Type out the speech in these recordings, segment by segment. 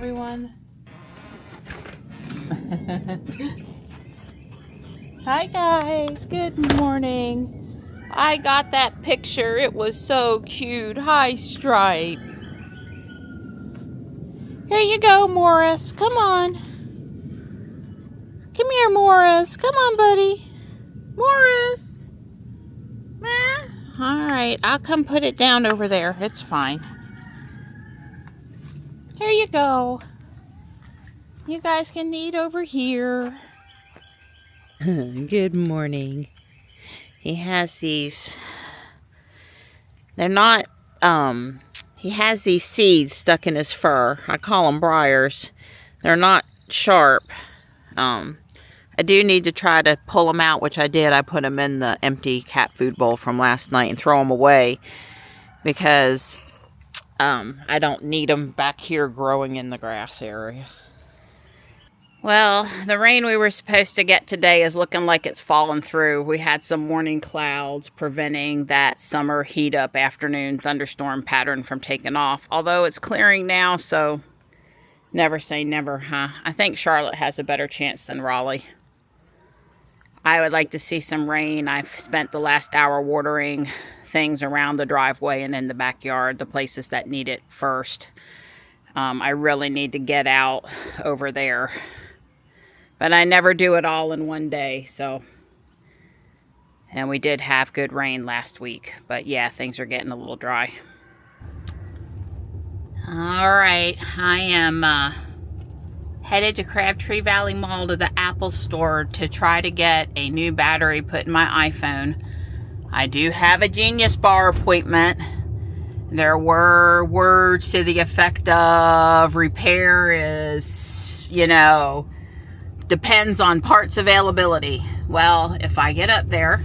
everyone. Hi guys, good morning. I got that picture. It was so cute. Hi, Stripe. Here you go, Morris. Come on. Come here, Morris. Come on, buddy. Morris. Alright, I'll come put it down over there. It's fine. Here you go. You guys can eat over here. Good morning. He has these, they're not, he has these seeds stuck in his fur. I call them briars. They're not sharp. I do need to try to pull them out, which I did. I put them in the empty cat food bowl from last night and throw them away because I don't need them back here growing in the grass area. Well, the rain we were supposed to get today is looking like it's fallen through. We had some morning clouds preventing that summer heat up afternoon thunderstorm pattern from taking off. Although it's clearing now, so never say never, huh? I think Charlotte has a better chance than Raleigh. I would like to see some rain. I've spent the last hour watering things around the driveway and in the backyard, the places that need it first. I really need to get out over there. But I never do it all in one day, so. And we did have good rain last week. But yeah, things are getting a little dry. Alright, I am headed to Crabtree Valley Mall to the Apple store to try to get a new battery put in my iPhone. I do have a Genius Bar appointment. There were words to the effect of repair is, you know, depends on parts availability. Well, if I get up there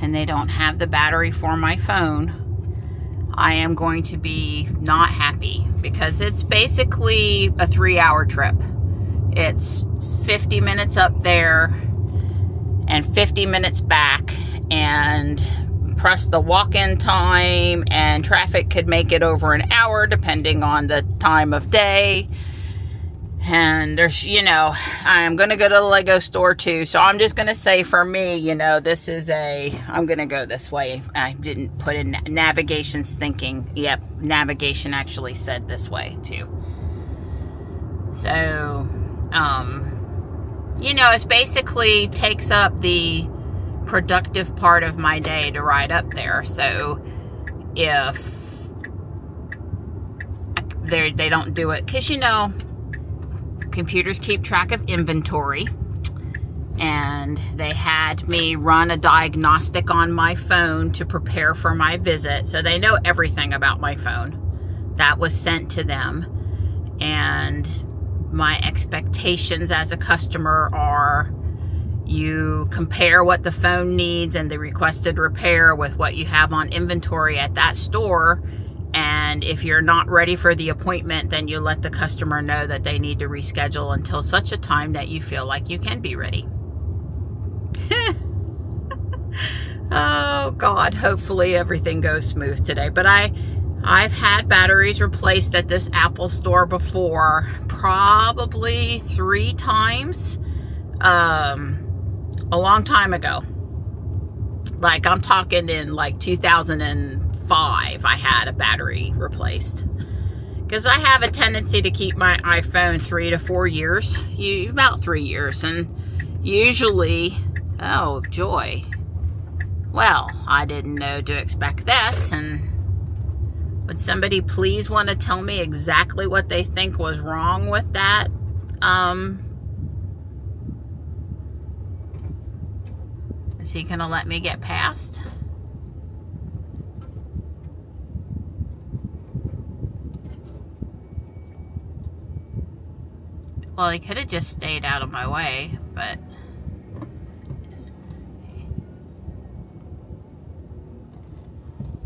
and they don't have the battery for my phone, I am going to be not happy because it's basically a 3-hour trip. It's 50 minutes up there and 50 minutes back, and plus the walk-in time, and traffic could make it over an hour depending on the time of day. And there's, you know, I'm going to go to the Lego store too. So I'm just going to say for me, you know, this is I'm going to go this way. I didn't put in navigation's thinking. Yep, navigation actually said this way too. So, you know, it basically takes up the productive part of my day to ride up there. So if they don't do it, because, you know, computers keep track of inventory, and they had me run a diagnostic on my phone to prepare for my visit, so they know everything about my phone. That was sent to them, and my expectations as a customer are you compare what the phone needs and the requested repair with what you have on inventory at that store. And if you're not ready for the appointment, then you let the customer know that they need to reschedule until such a time that you feel like you can be ready. Oh God, hopefully everything goes smooth today. But I've had batteries replaced at this Apple store before, probably 3 times, a long time ago. Like, I'm talking in like 2005, I had a battery replaced. Because I have a tendency to keep my iPhone 3 to 4 years. About 3 years. And usually, oh joy. Well, I didn't know to expect this. And would somebody please want to tell me exactly what they think was wrong with that? Is he going to let me get past? Well, he could have just stayed out of my way, but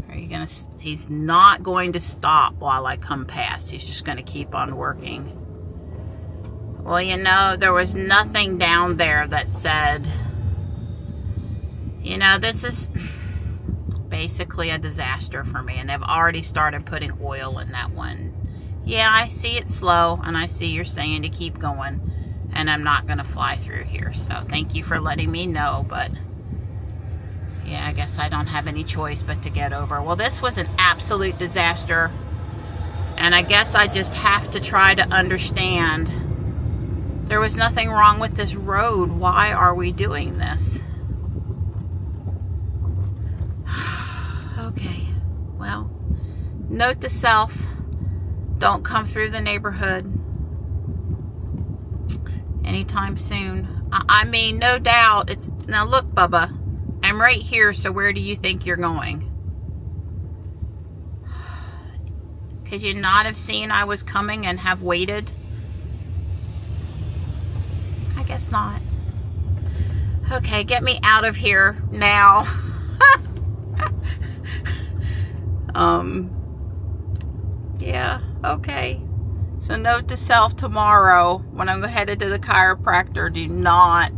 are you gonna? He's not going to stop while I come past. He's just going to keep on working. Well, you know, there was nothing down there that said, you know, this is basically a disaster for me, and they've already started putting oil in that one Yeah, I see it's slow, and I see you're saying to keep going, and I'm not going to fly through here. So thank you for letting me know, but yeah, I guess I don't have any choice but to get over. Well, this was an absolute disaster, and I guess I just have to try to understand. There was nothing wrong with this road. Why are we doing this? Okay, well, note to self, don't come through the neighborhood anytime soon. I mean, no doubt, it's, now look, Bubba, I'm right here, so where do you think you're going? Could you not have seen I was coming and have waited? I guess not. Okay, get me out of here now. Yeah, okay. So note to self, tomorrow when I'm headed to the chiropractor, do not,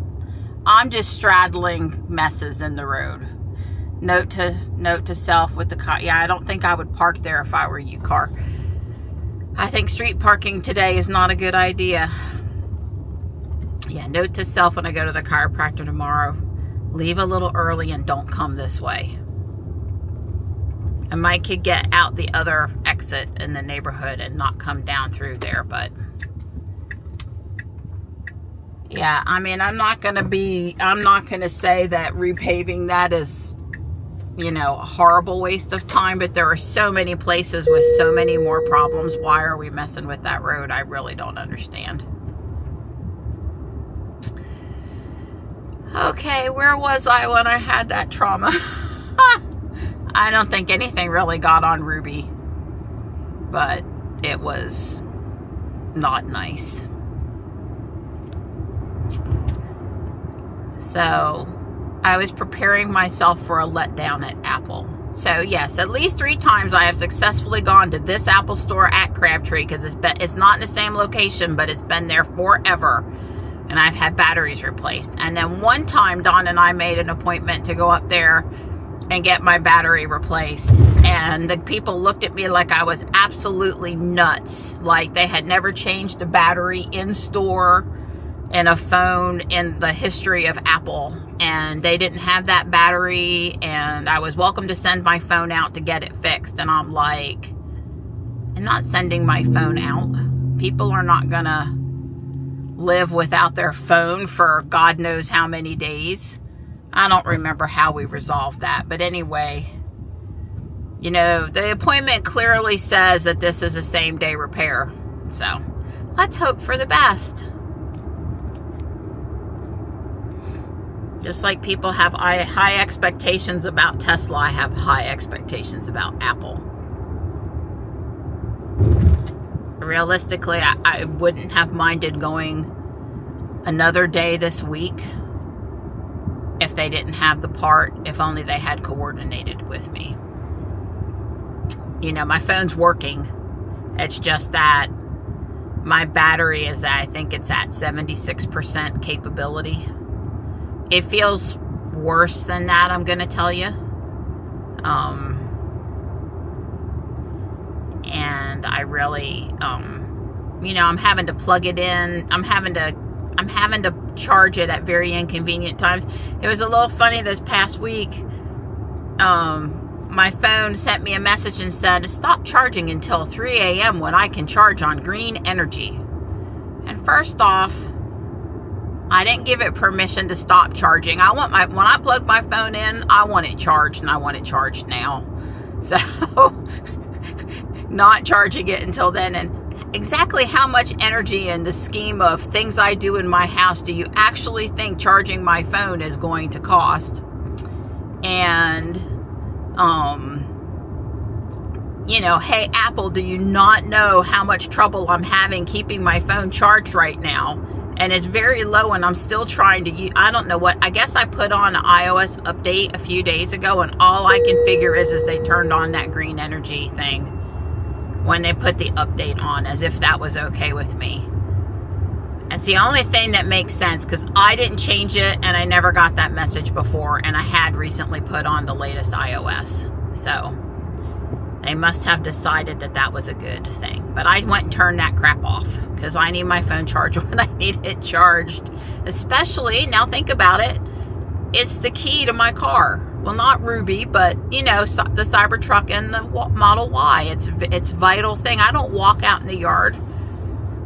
I'm just straddling messes in the road. Note to self with the car. Yeah, I don't think I would park there if I were you, car. I think street parking today is not a good idea. Yeah, note to self when I go to the chiropractor tomorrow, leave a little early and don't come this way. I might could get out the other exit in the neighborhood and not come down through there, but yeah, I mean, I'm not going to say that repaving that is, you know, a horrible waste of time, but there are so many places with so many more problems. Why are we messing with that road? I really don't understand. Okay, where was I when I had that trauma? I don't think anything really got on Ruby, but it was not nice. So I was preparing myself for a letdown at Apple. So yes, at least 3 times I have successfully gone to this Apple store at Crabtree, because it's not in the same location, but it's been there forever. And I've had batteries replaced. And then one time, Dawn and I made an appointment to go up there and get my battery replaced. And the people looked at me like I was absolutely nuts. Like they had never changed a battery in store in a phone in the history of Apple. And they didn't have that battery. And I was welcome to send my phone out to get it fixed. And I'm like, I'm not sending my phone out. People are not gonna live without their phone for God knows how many days. I don't remember how we resolved that, but anyway, you know, the appointment clearly says that this is a same-day repair, so let's hope for the best. Just like people have high expectations about Tesla, I have high expectations about Apple. Realistically, I wouldn't have minded going another day this week if they didn't have the part, if only they had coordinated with me. You know, my phone's working. It's just that my battery is, I think it's at 76% capability. It feels worse than that, I'm going to tell you. And I really, you know, I'm having to plug it in. I'm having to charge it at very inconvenient times. It was a little funny this past week. My phone sent me a message and said, stop charging until 3 a.m. when I can charge on green energy. And first off, I didn't give it permission to stop charging. when I plug my phone in, I want it charged, and I want it charged now. So not charging it until then. And exactly how much energy in the scheme of things I do in my house do you actually think charging my phone is going to cost? And, you know, hey, Apple, do you not know how much trouble I'm having keeping my phone charged right now? And it's very low, and I'm still trying to use, I don't know what, I guess I put on an iOS update a few days ago, and all I can figure is they turned on that green energy thing when they put the update on, as if that was okay with me. It's the only thing that makes sense, because I didn't change it, and I never got that message before, and I had recently put on the latest iOS. So, They must have decided that that was a good thing. But I went and turned that crap off because I need my phone charged when I need it charged. Especially, now think about it, it's the key to my car. Well, not Ruby, but, you know, the Cybertruck and the Model Y. It's a vital thing. I don't walk out in the yard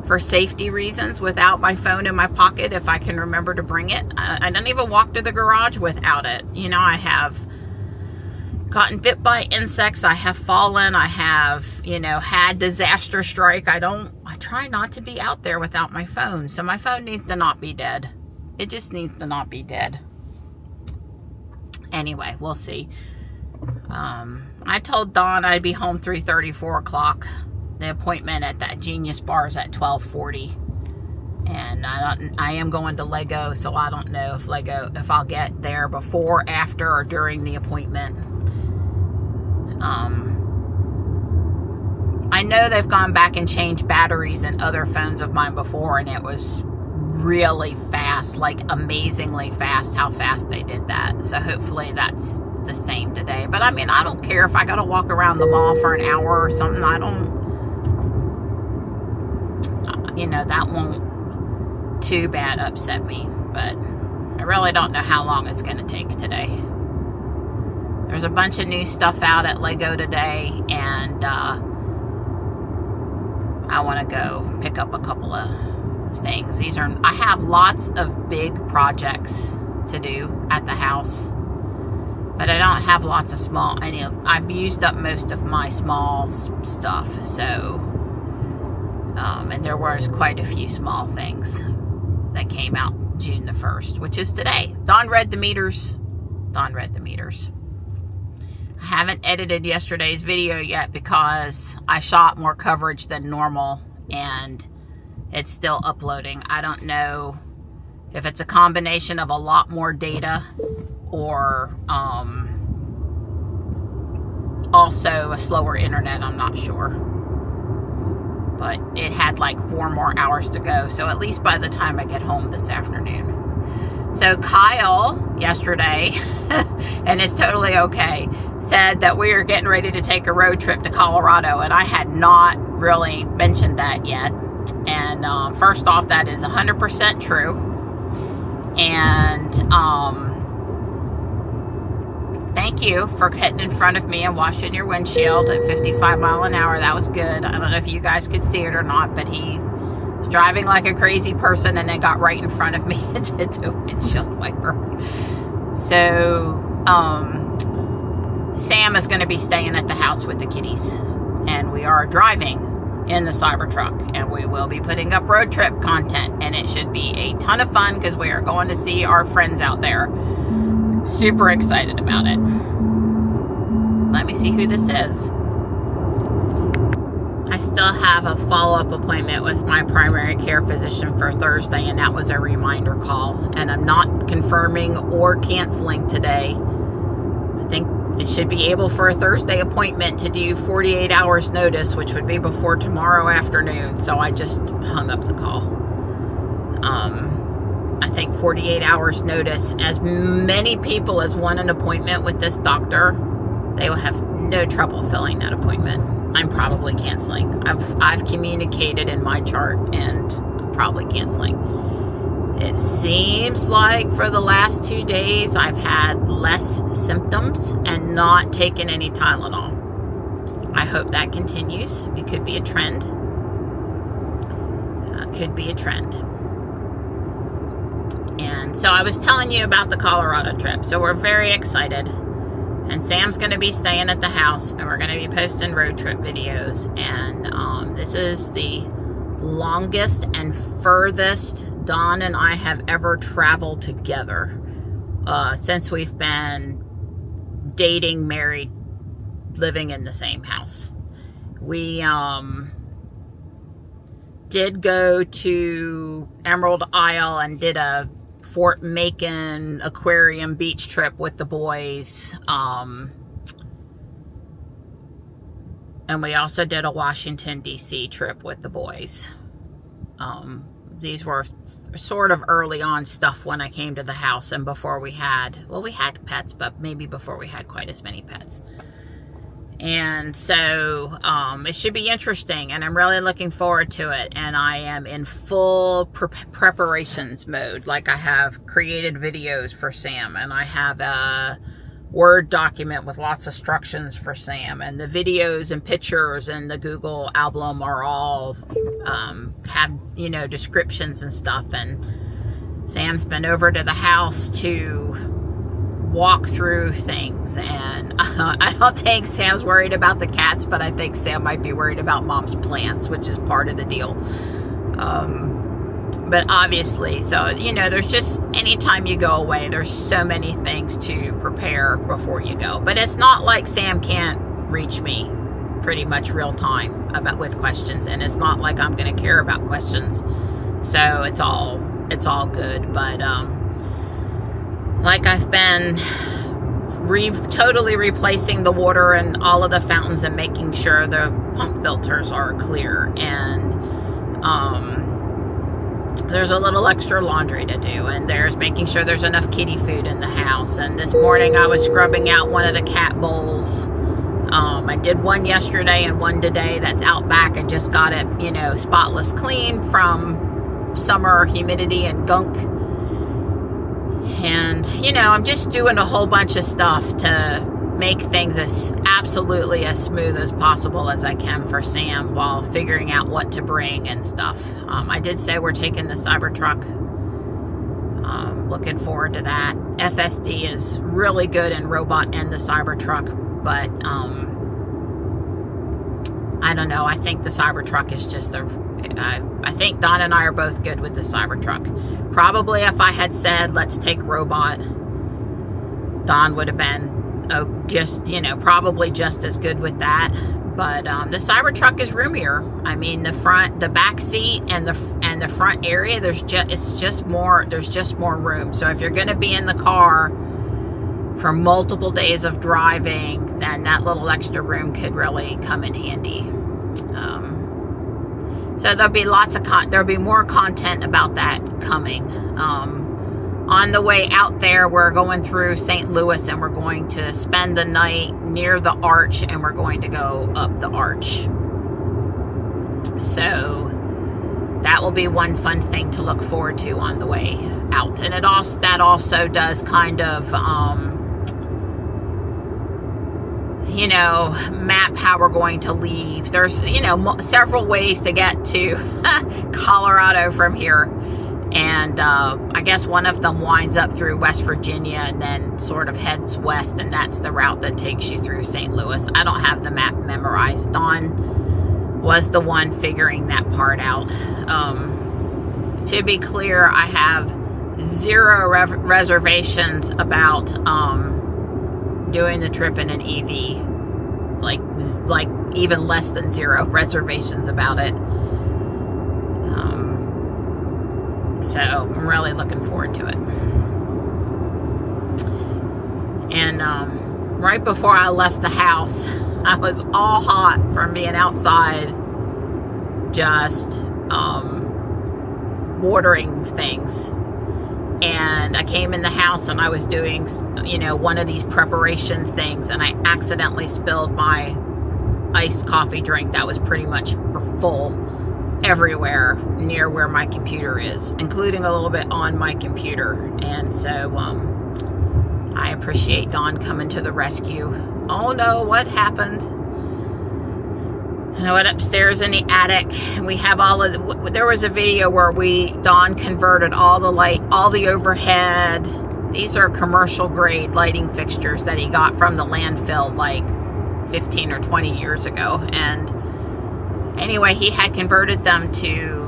for safety reasons without my phone in my pocket if I can remember to bring it. I don't even walk to the garage without it. You know, I have gotten bit by insects. I have fallen. I have, you know, had disaster strike. I try not to be out there without my phone. So my phone needs to not be dead. It just needs to not be dead. Anyway, we'll see. I told Dawn I'd be home 3:30, 4 o'clock. The appointment at that Genius Bar is at 12:40. And I am going to Lego, so I don't know if I'll get there before, after, or during the appointment. I know they've gone back and changed batteries in other phones of mine before, and it was really fast, like amazingly fast how fast they did that. So hopefully that's the same today. But I mean, I don't care if I gotta walk around the mall for an hour or something. I don't, you know, that won't too bad upset me. But I really don't know how long it's gonna take today. There's a bunch of new stuff out at Lego today, and I want to go pick up a couple of things. I have lots of big projects to do at the house, but I don't have lots of small. I've used up most of my small stuff, so and there was quite a few small things that came out June the 1st, which is today. Dawn read the meters. I haven't edited yesterday's video yet because I shot more coverage than normal and it's still uploading. I don't know if it's a combination of a lot more data or also a slower internet. I'm not sure. But it had like 4 more hours to go. So at least by the time I get home this afternoon. So Kyle yesterday, and it's totally okay, said that we are getting ready to take a road trip to Colorado, and I had not really mentioned that yet. And first off, that is 100% true. And thank you for getting in front of me and washing your windshield at 55 miles an hour. That was good. I don't know if you guys could see it or not, but he was driving like a crazy person and then got right in front of me and did the windshield wiper. So Sam is going to be staying at the house with the kitties, and we are driving in the Cybertruck, and we will be putting up road trip content, and it should be a ton of fun because we are going to see our friends out there. Super excited about it. Let me see who this is. I still have a follow-up appointment with my primary care physician for Thursday, and that was a reminder call, and I'm not confirming or canceling today. I think it should be able for a Thursday appointment to do 48 hours notice, which would be before tomorrow afternoon, so I just hung up the call. I think 48 hours notice, as many people as want an appointment with this doctor, they will have no trouble filling that appointment. I'm probably canceling. I've communicated in my chart, and I'm probably canceling. It seems like for the last 2 days I've had less symptoms and not taken any Tylenol. I hope that continues. It could be a trend. And so I was telling you about the Colorado trip. So we're very excited. And Sam's going to be staying at the house, and we're going to be posting road trip videos. And this is the longest and furthest Dawn and I have ever traveled together since we've been dating, married, living in the same house. We did go to Emerald Isle and did a Fort Macon aquarium beach trip with the boys. And we also did a Washington, D.C. trip with the boys. These were sort of early on stuff when I came to the house and before we had, well, we had pets, but maybe before we had quite as many pets. And so it should be interesting, and I'm really looking forward to it. And I am in full preparations mode. Like, I have created videos for Sam, and I have a Word document with lots of instructions for Sam, and the videos and pictures and the Google album are all have, you know, descriptions and stuff. And Sam's been over to the house to walk through things, and I don't think Sam's worried about the cats, but I think Sam might be worried about Mom's plants, which is part of the deal. But obviously, so, you know, there's just, anytime you go away, there's so many things to prepare before you go. But it's not like Sam can't reach me pretty much real time with questions, and it's not like I'm going to care about questions. So it's all good. But like, I've been totally replacing the water and all of the fountains and making sure the pump filters are clear. And there's a little extra laundry to do, and there's making sure there's enough kitty food in the house. And this morning I was scrubbing out one of the cat bowls. I did one yesterday and one today that's out back, and just got it, you know, spotless clean from summer humidity and gunk. And, you know, I'm just doing a whole bunch of stuff to make things absolutely as smooth as possible as I can for Sam, while figuring out what to bring and stuff. I did say we're taking the Cybertruck. Looking forward to that. FSD is really good in robot and the Cybertruck, but I don't know. I think the Cybertruck is just I think Don and I are both good with the Cybertruck. Probably if I had said, let's take robot, Don would have been just, you know, probably just as good with that. But the Cybertruck is roomier. I mean, the back seat and the front area, there's just more room. So if you're going to be in the car for multiple days of driving, then that little extra room could really come in handy. So there'll be there'll be more content about that coming. On the way out there, we're going through St. Louis, and we're going to spend the night near the arch, and we're going to go up the arch. So that will be one fun thing to look forward to on the way out. And that also does kind of, you know, map how we're going to leave. There's, you know, several ways to get to Colorado from here. And I guess one of them winds up through West Virginia and then sort of heads west, and that's the route that takes you through St. Louis. I don't have the map memorized. Don was the one figuring that part out. To be clear, I have zero reservations about doing the trip in an EV. Like even less than zero reservations about it. So I'm really looking forward to it. And right before I left the house, I was all hot from being outside, just watering things. And I came in the house and I was doing, you know, one of these preparation things, and I accidentally spilled my iced coffee drink that was pretty much full everywhere near where my computer is, including a little bit on my computer. And so I appreciate Dawn coming to the rescue. Oh no, what happened? I went upstairs in the attic. We have there was a video where Dawn converted all the overhead. These are commercial grade lighting fixtures that he got from the landfill like 15 or 20 years ago. And anyway, he had converted them to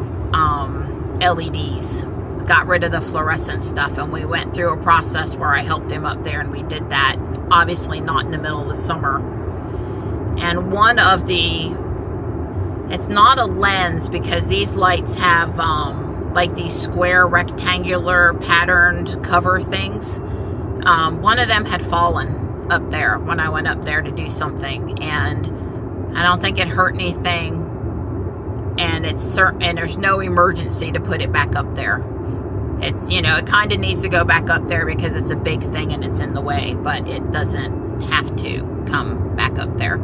LEDs, got rid of the fluorescent stuff, and we went through a process where I helped him up there, and we did that, obviously not in the middle of the summer. And one of it's not a lens, because these lights have like these square rectangular patterned cover things. One of them had fallen up there when I went up there to do something, and I don't think it hurt anything. And there's no emergency to put it back up there. It's, you know, it kind of needs to go back up there because it's a big thing and it's in the way, but it doesn't have to come back up there.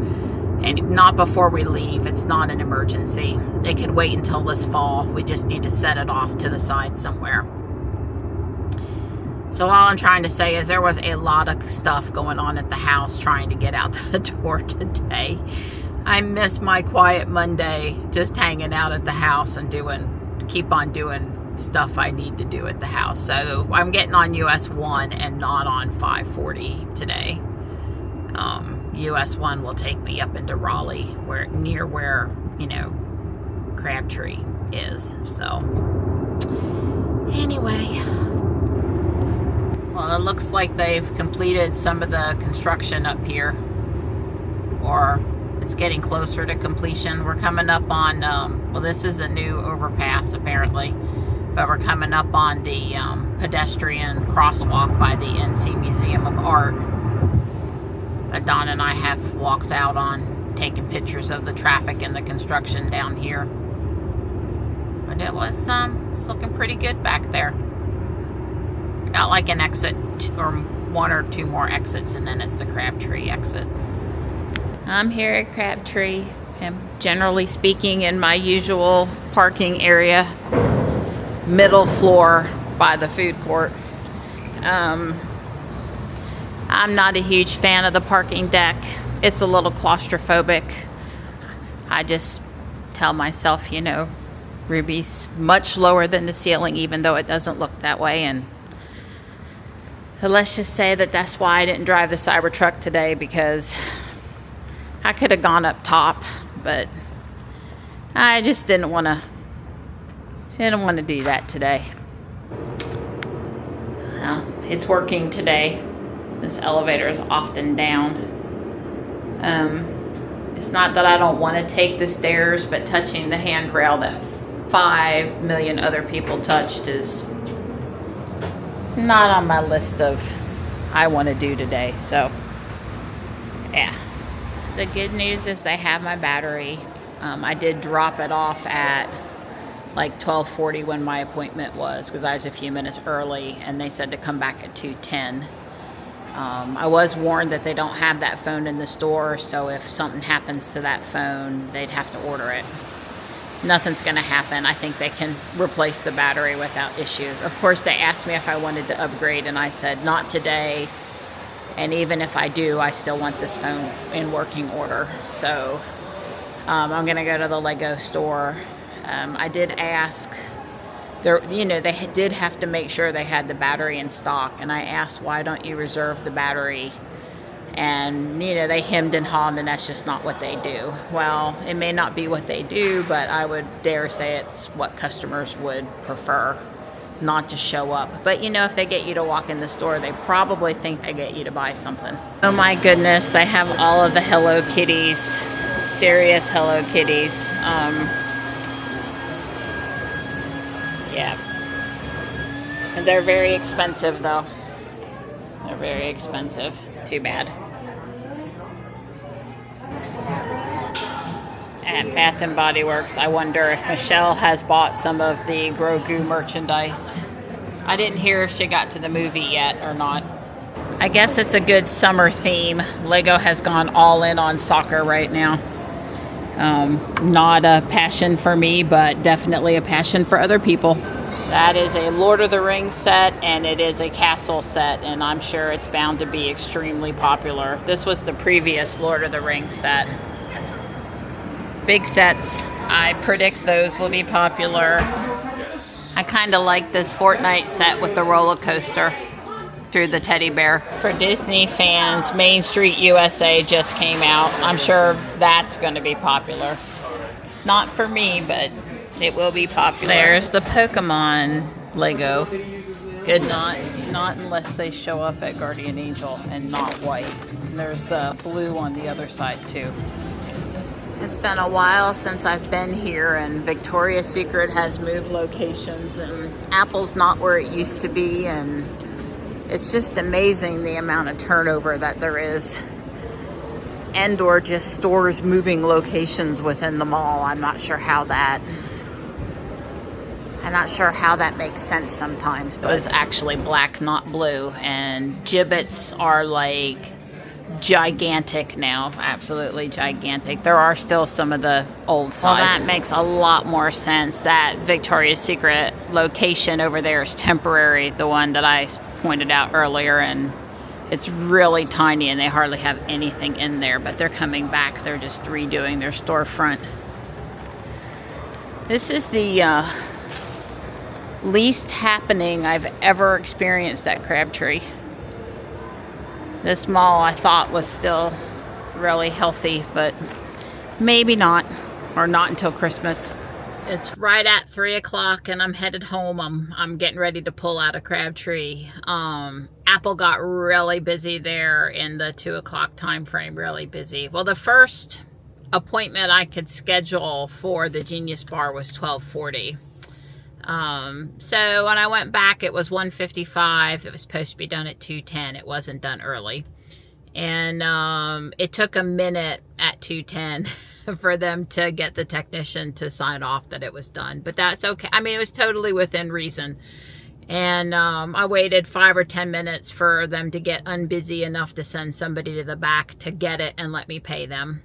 And not before we leave. It's not an emergency. It could wait until this fall. We just need to set it off to the side somewhere. So all I'm trying to say is there was a lot of stuff going on at the house trying to get out the door today. I miss my quiet Monday, just hanging out at the house and keep on doing stuff I need to do at the house. So I'm getting on US 1 and not on 540 today. US 1 will take me up into Raleigh, near where, you know, Crabtree is. So anyway, well, it looks like they've completed some of the construction up here, or it's getting closer to completion. We're coming up on, well, this is a new overpass apparently, but we're coming up on the pedestrian crosswalk by the NC Museum of Art that Don and I have walked out on, taking pictures of the traffic and the construction down here. But it was looking pretty good back there. Got like an exit or one or two more exits, and then it's the Crabtree exit. I'm here at Crabtree. I'm generally speaking in my usual parking area, middle floor by the food court. I'm not a huge fan of the parking deck. It's a little claustrophobic. I just tell myself, you know, Ruby's much lower than the ceiling, even though it doesn't look that way. And let's just say that that's why I didn't drive the Cybertruck today, because I could have gone up top, but I just didn't want to do that today. Well, it's working today. This elevator is often down. It's not that I don't want to take the stairs, but touching the handrail that 5 million other people touched is not on my list of I want to do today. So yeah, the good news is they have my battery. I did drop it off at like 12:40 when my appointment was, because I was a few minutes early, and they said to come back at 2:10. I was warned that they don't have that phone in the store, so if something happens to that phone, they'd have to order it. Nothing's going to happen. I think they can replace the battery without issue. Of course, they asked me if I wanted to upgrade, and I said not today. And even if I do, I still want this phone in working order. So I'm going to go to the Lego store. I did ask. You know, they did have to make sure they had the battery in stock, and I asked, why don't you reserve the battery? And, you know, they hemmed and hawed, and that's just not what they do. Well, it may not be what they do, but I would dare say it's what customers would prefer, not to show up. But, you know, if they get you to walk in the store, they probably think they get you to buy something. Oh my goodness, they have all of the Hello Kitties, serious Hello Kitties. Yeah. And they're very expensive, though. They're very expensive. Too bad. At Bath & Body Works, I wonder if Michelle has bought some of the Grogu merchandise. I didn't hear if she got to the movie yet or not. I guess it's a good summer theme. Lego has gone all in on soccer right now. Not a passion for me, but definitely a passion for other people. That is a Lord of the Rings set, and it is a castle set, and I'm sure it's bound to be extremely popular. This was the previous Lord of the Rings set. Big sets. I predict those will be popular. I kind of like this Fortnite set with the roller coaster through the teddy bear. For Disney fans, Main Street USA just came out. I'm sure that's going to be popular. It's not for me, but it will be popular. There's the Pokemon Lego. Goodness. Not unless they show up at Guardian Angel and not white. And there's blue on the other side too. It's been a while since I've been here, and Victoria's Secret has moved locations, and Apple's not where it used to be, and it's just amazing the amount of turnover that there is, and or just stores moving locations within the mall. I'm not sure how that makes sense sometimes, but it's actually black, not blue, and gibbets are like gigantic now, absolutely gigantic. There are still some of the old size. Well, that makes a lot more sense. That Victoria's Secret location over there is temporary, the one that I pointed out earlier, and it's really tiny and they hardly have anything in there, but they're coming back. They're just redoing their storefront. This is the least happening I've ever experienced at Crabtree. This mall I thought was still really healthy, but maybe not, or not until Christmas. It's right at 3 o'clock and I'm headed home. I'm getting ready to pull out of Crabtree. Apple got really busy there in the 2 o'clock time frame, really busy. Well, the first appointment I could schedule for the Genius Bar was 12:40. So when I went back, it was 1:55. It was supposed to be done at 2:10. It wasn't done early. And it took a minute at 2:10 for them to get the technician to sign off that it was done. But that's okay. I mean, it was totally within reason. And I waited 5 or 10 minutes for them to get unbusy enough to send somebody to the back to get it and let me pay them.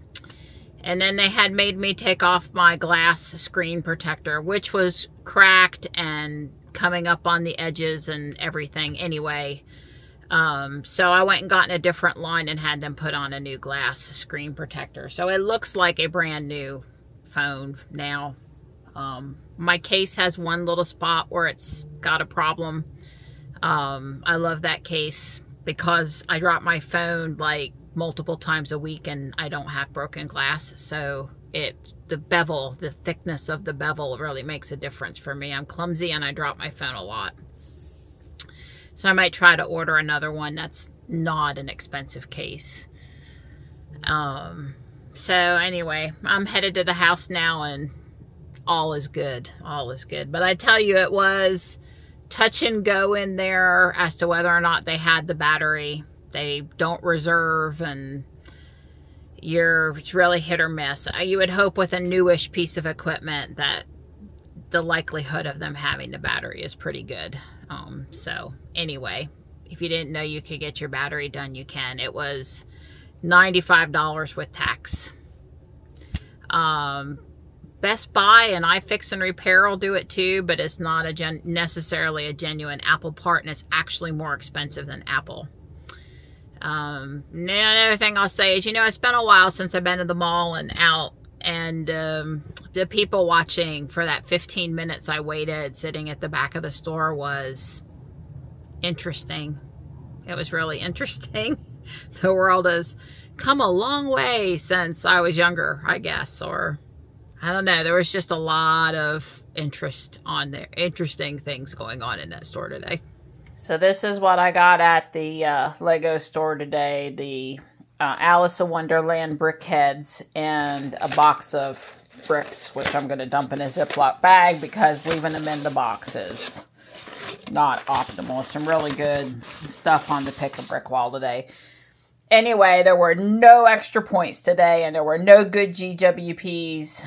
And then they had made me take off my glass screen protector, which was cracked and coming up on the edges and everything anyway. So I went and got in a different line and had them put on a new glass screen protector. So it looks like a brand new phone now. My case has one little spot where it's got a problem. I love that case because I drop my phone like multiple times a week and I don't have broken glass. So the bevel, the thickness of the bevel really makes a difference for me. I'm clumsy and I drop my phone a lot. So I might try to order another one that's not an expensive case. So anyway, I'm headed to the house now and all is good. All is good. But I tell you, it was touch and go in there as to whether or not they had the battery. They don't reserve, and it's really hit or miss. You would hope with a newish piece of equipment that the likelihood of them having the battery is pretty good. So anyway, if you didn't know you could get your battery done, you can. It was $95 with tax. Best Buy and iFix and Repair will do it too, but it's not necessarily a genuine Apple part, and it's actually more expensive than Apple. Another thing I'll say is, it's been a while since I've been to the mall and out, and the people watching for that 15 minutes I waited sitting at the back of the store was interesting. It was really interesting. The world has come a long way since I was younger, I guess, or I don't know. There was just a lot of interest on there, interesting things going on in that store today. So this is what I got at the Lego store today. The Alice in Wonderland brick heads and a box of bricks, which I'm going to dump in a Ziploc bag because leaving them in the box is not optimal. Some really good stuff on the pick-a-brick wall today. Anyway, there were no extra points today, and there were no good GWPs.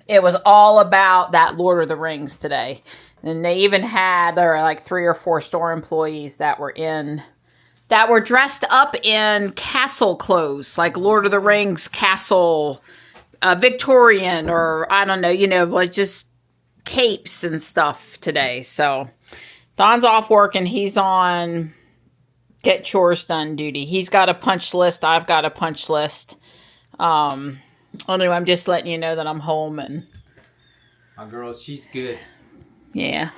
It was all about that Lord of the Rings today. And they even had, there were like 3 or 4 store employees that were dressed up in castle clothes, like Lord of the Rings castle, Victorian, or I don't know, like just capes and stuff today. So Don's off work and he's on get chores done duty. He's got a punch list. I've got a punch list. Anyway, I'm just letting you know that I'm home and my girl, she's good. Yeah.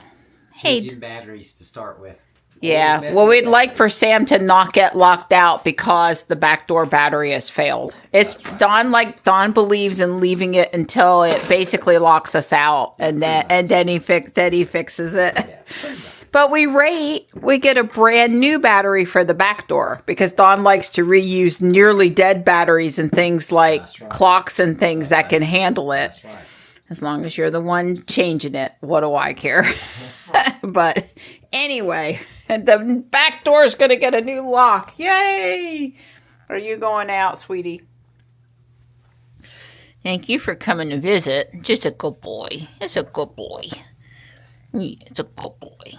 Changing batteries to start with. Yeah. Well, we'd like for Sam to not get locked out because the backdoor battery has failed. It's right. Don believes in leaving it until it basically locks us out, and then he fixes it. Yeah, but we get a brand new battery for the back door because Don likes to reuse nearly dead batteries and things like clocks and things that can handle it. That's right. As long as you're the one changing it, what do I care? But anyway, the back door is going to get a new lock. Yay! Are you going out, sweetie? Thank you for coming to visit. Just a good boy. It's a good boy. It's a good boy.